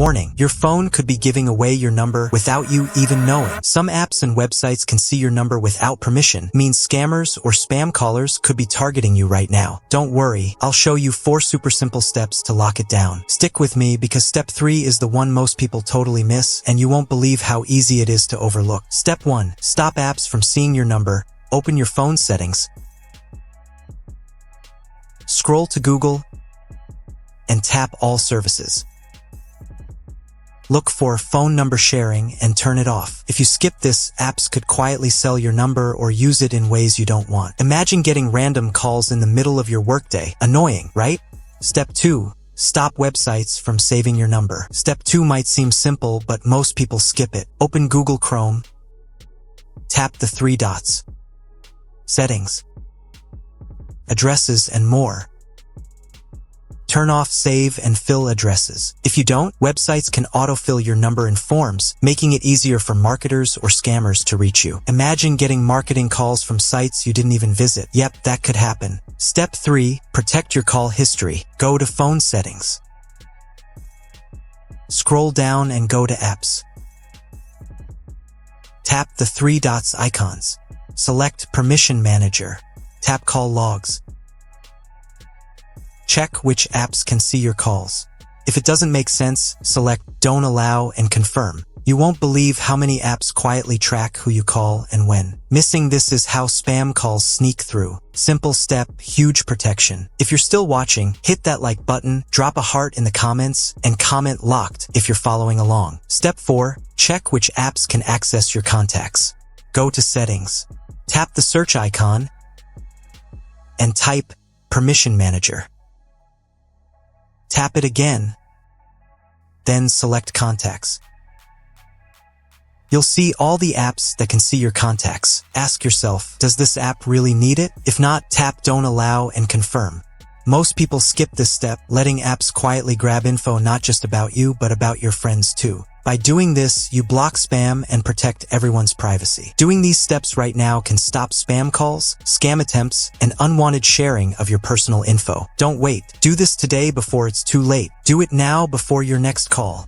Warning, your phone could be giving away your number without you even knowing. Some apps and websites can see your number without permission, means scammers or spam callers could be targeting you right now. Don't worry, I'll show you 4 super simple steps to lock it down. Stick with me because step 3 is the one most people totally miss, and you won't believe how easy it is to overlook. Step 1. Stop apps from seeing your number. Open your phone settings. Scroll to Google and tap All Services. Look for phone number sharing and turn it off. If you skip this, apps could quietly sell your number or use it in ways you don't want. Imagine getting random calls in the middle of your workday. Annoying, right? Step 2. Stop websites from saving your number. Step 2 might seem simple, but most people skip it. Open Google Chrome. Tap the 3 dots. Settings. Addresses and more. Turn off save and fill addresses. If you don't, websites can autofill your number in forms, making it easier for marketers or scammers to reach you. Imagine getting marketing calls from sites you didn't even visit. Yep, that could happen. Step 3. Protect your call history. Go to phone settings. Scroll down and go to apps. Tap the 3 dots icons. Select Permission Manager. Tap Call Logs. Check which apps can see your calls. If it doesn't make sense, select Don't Allow and confirm. You won't believe how many apps quietly track who you call and when. Missing this is how spam calls sneak through. Simple step, huge protection. If you're still watching, hit that like button, drop a heart in the comments, and comment locked if you're following along. Step 4. Check which apps can access your contacts. Go to Settings. Tap the search icon and type Permission Manager. Tap it again, then select Contacts. You'll see all the apps that can see your contacts. Ask yourself, does this app really need it? If not, tap Don't Allow and confirm. Most people skip this step, letting apps quietly grab info not just about you, but about your friends too. By doing this, you block spam and protect everyone's privacy. Doing these steps right now can stop spam calls, scam attempts, and unwanted sharing of your personal info. Don't wait. Do this today before it's too late. Do it now before your next call.